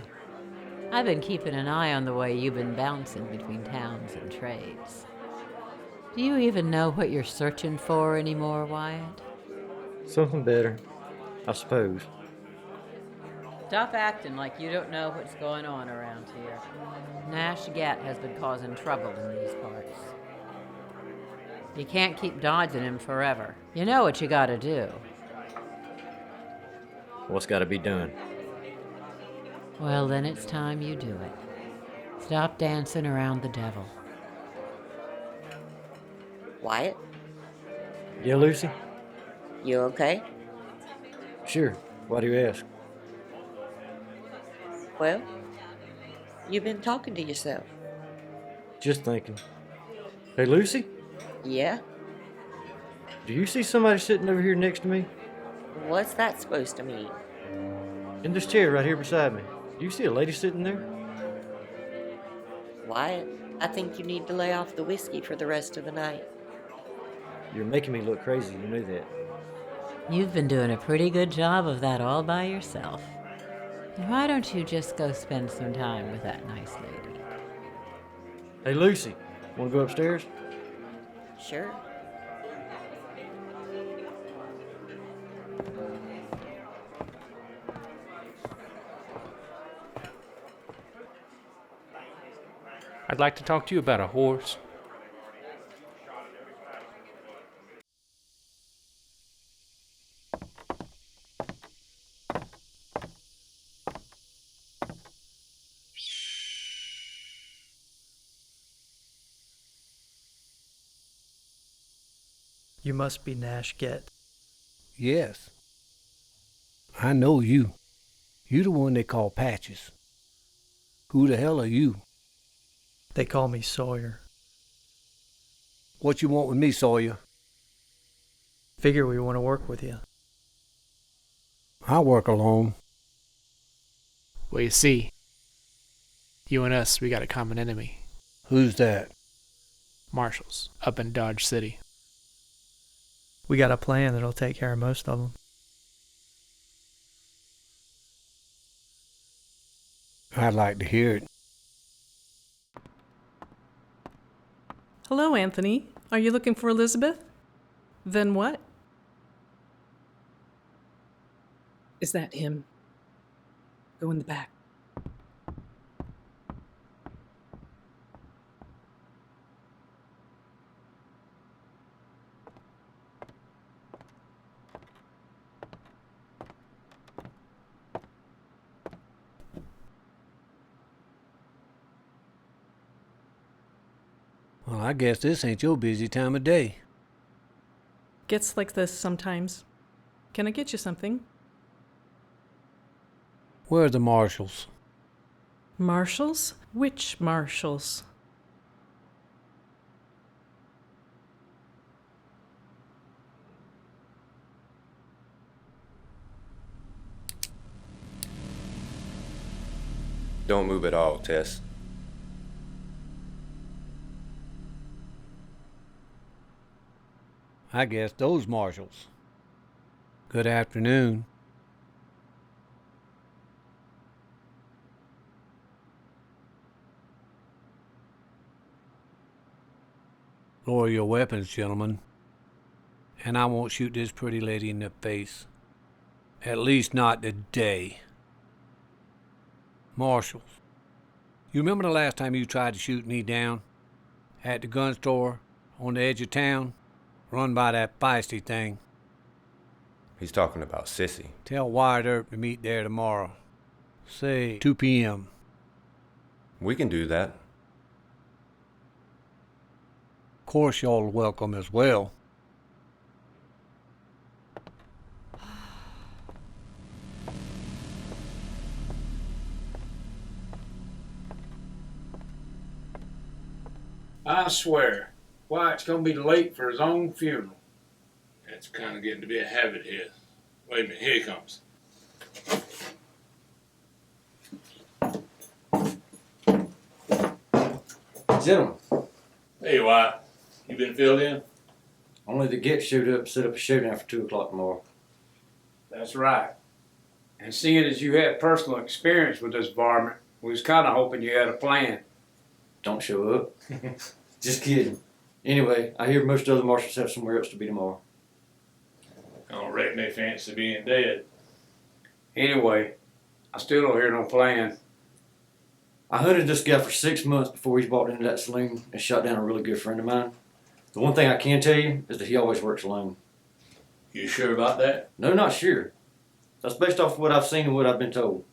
I've been keeping an eye on the way you've been bouncing between towns and trades. Do you even know what you're searching for anymore, Wyatt? Something better, I suppose. Stop acting like you don't know what's going on around here. Nash Gat has been causing trouble in these parts. You can't keep dodging him forever. You know what you gotta do. What's got to be done? Well, then it's time you do it. Stop dancing around the devil. Wyatt, Yeah, Lucy? you okay? Sure. Why do you ask? Well, you've been talking to yourself. Just thinking. Hey, Lucy? Yeah? Do you see somebody sitting over here next to me? What's that supposed to mean? In this chair right here beside me. Do you see a lady sitting there? Wyatt, I think you need to lay off the whiskey for the rest of the night. You're making me look crazy, you know that. You've been doing a pretty good job of that all by yourself. Why don't you just go spend some time with that nice lady? Hey, Lucy, want to go upstairs? Sure. I'd like to talk to you about a horse. You must be Nash Get. Yes. I know you. You the one they call Patches. Who the hell are you? They call me Sawyer. What you want with me, Sawyer? Figure we want to work with you. I work alone. Well, you see, you and us, we got a common enemy. Who's that? Marshals, up in Dodge City. We got a plan that'll take care of most of them. I'd like to hear it. Hello, Anthony. Are you looking for Elizabeth? Then what? Is that him? Go in the back. Well, I guess this ain't your busy time of day. Gets like this sometimes. Can I get you something? Where are the marshals? Marshals? Which marshals? Don't move at all, Tess. I guess those marshals. Good afternoon. Lower your weapons, gentlemen. And I won't shoot this pretty lady in the face. At least not today. Marshals, you remember the last time you tried to shoot me down? At the gun store on the edge of town? Run by that feisty thing. He's talking about Sissy. Tell Wyatt Earp to meet there tomorrow. Say 2 p.m. We can do that. Of course, y'all are welcome as well. I swear, Wyatt's gonna be late for his own funeral. It's kind of getting to be a habit here. Wait a minute, here he comes. Gentlemen, Hey, Wyatt. You been filled in? only to get shoot up, set up a shooting after 2 o'clock tomorrow. That's right. And seeing as you had personal experience with this varmint, we was kind of hoping you had a plan. Don't show up. Just kidding. Anyway, I hear most other marshals have somewhere else to be tomorrow. I don't reckon they fancy being dead. Anyway, I still don't hear no plan. I hunted this guy for 6 months before he walked into that saloon and shot down a really good friend of mine. The one thing I can tell you is that he always works alone. You sure about that? No, not sure. That's based off what I've seen and what I've been told.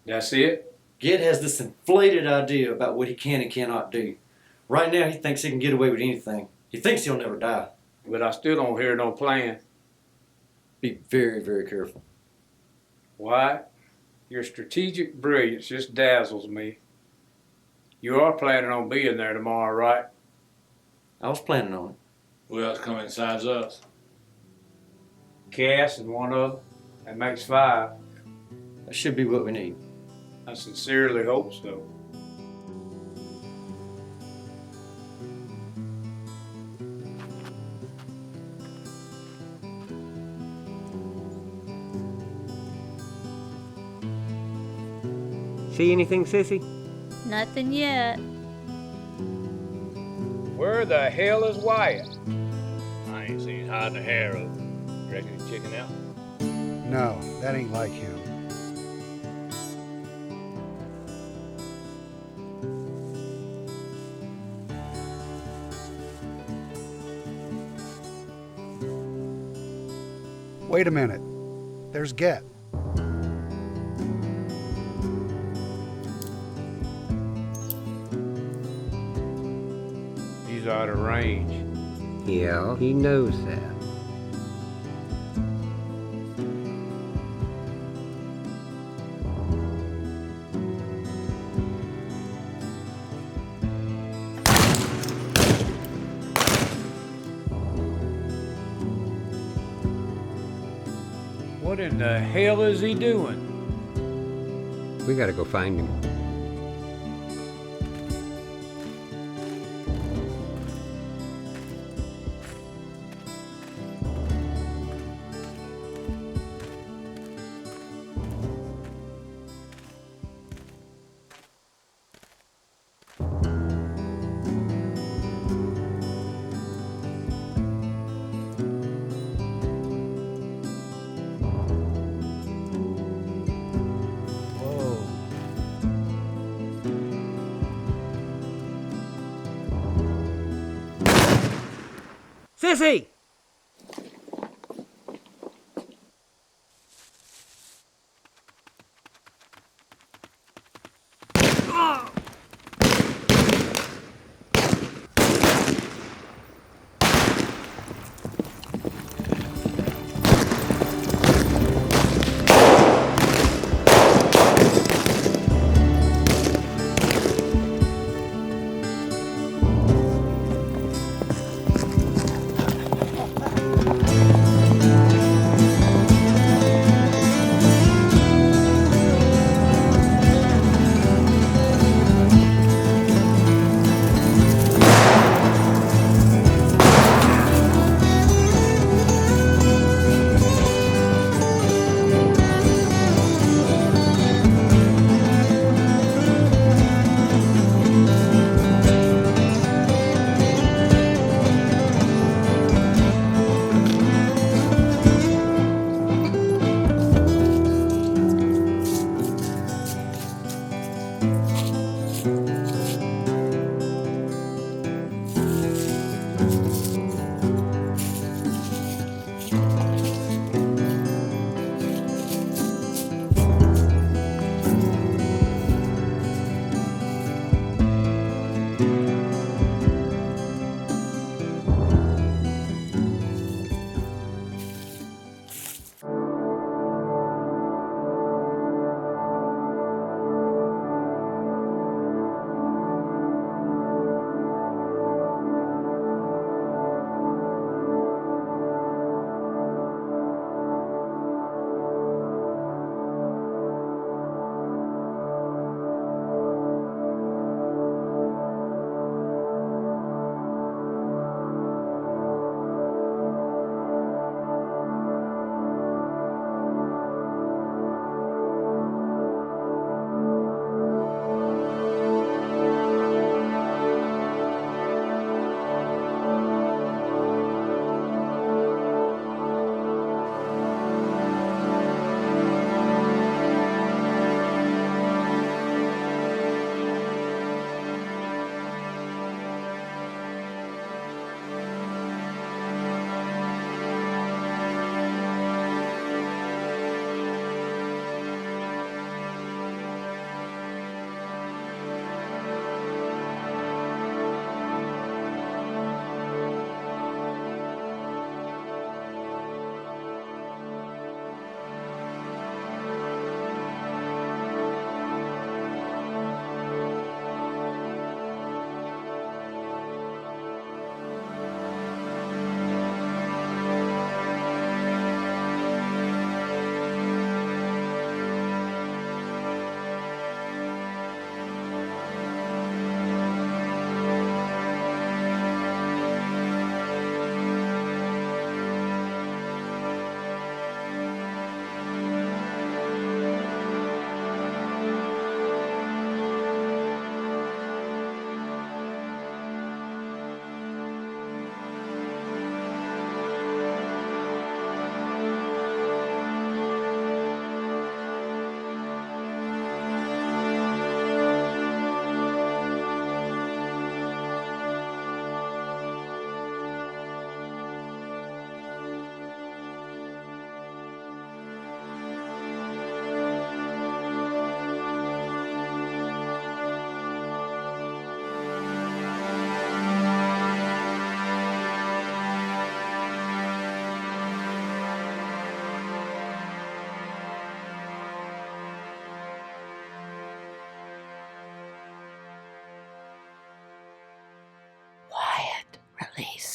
That's it? Ged has this inflated idea about what he can and cannot do. Right now, he thinks he can get away with anything. He thinks he'll never die. But I still don't hear no plan. Be very, very careful. Wyatt, your strategic brilliance just dazzles me. You are planning on being there tomorrow, right? I was planning on it. Who else coming besides us? Cass and one other. That makes 5. That should be what we need. I sincerely hope so. See anything, Sissy? Nothing yet. Where the hell is Wyatt? I ain't seen hiding a hair of. Reckon he's checking out? No, that ain't like him. Wait a minute. There's Get. He's out of range. Yeah, he knows that. What in the hell is he doing? We gotta go find him. Sissy!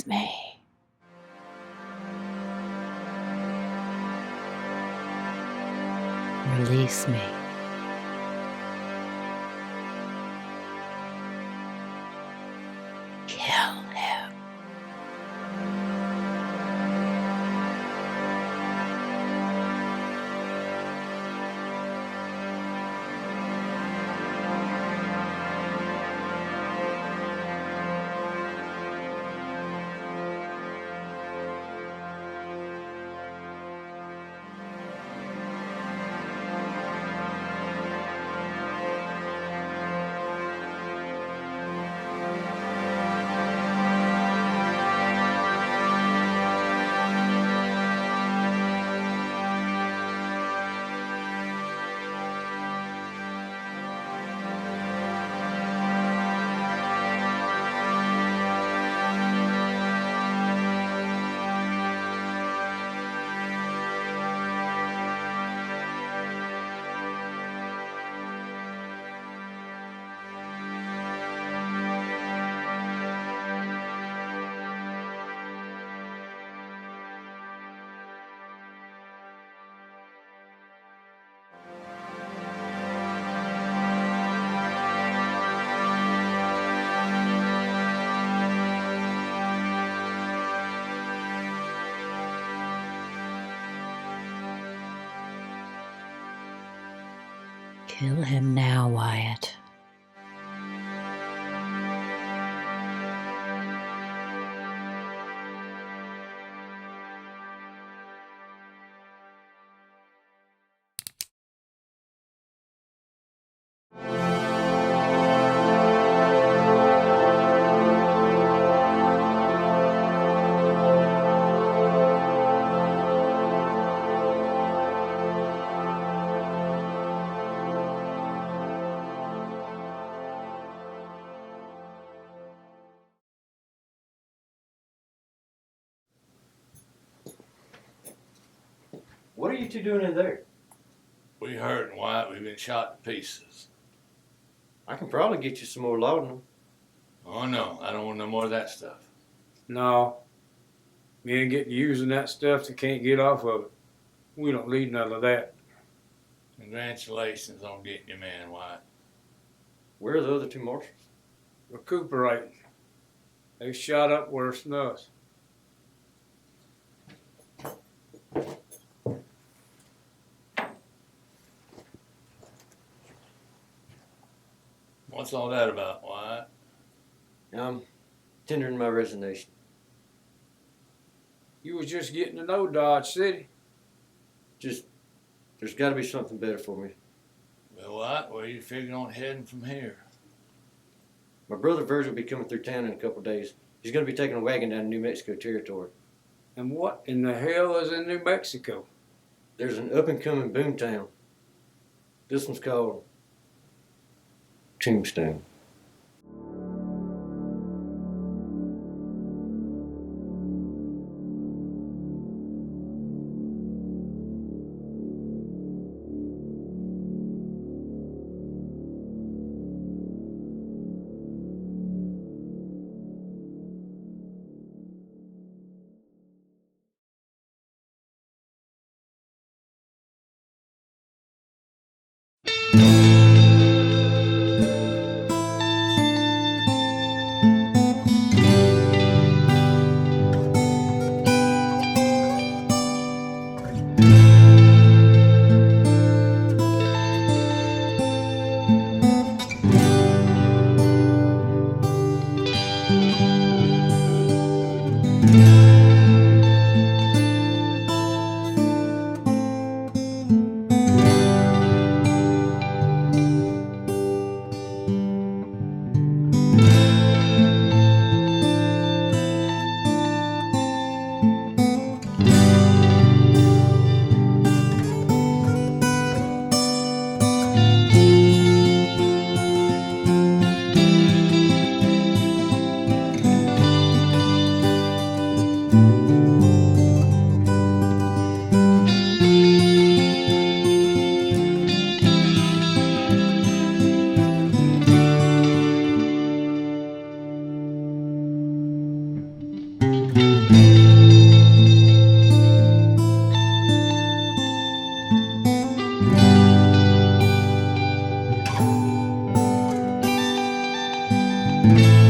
Release me. Release me. Kill him. Kill him now, Wyatt. What are you two doing in there? We hurting, Wyatt. We've been shot to pieces. I can probably get you some more laudanum. Oh, no. I don't want no more of that stuff. No. Me ain't getting using that stuff that can't get off of it. We don't need none of that. Congratulations on getting your man, Wyatt. Where are the other two marshals? Recuperating. They shot up worse than us. What's all that about, Wyatt? I'm tendering my resignation. You was just getting to know Dodge City. There's got to be something better for me. Well, Wyatt, where you figuring on heading from here? My brother Virgil will be coming through town in a couple of days. He's going to be taking a wagon down to New Mexico territory. And what in the hell is in New Mexico? There's an up-and-coming boom town. This one's called Tombstone. Bye.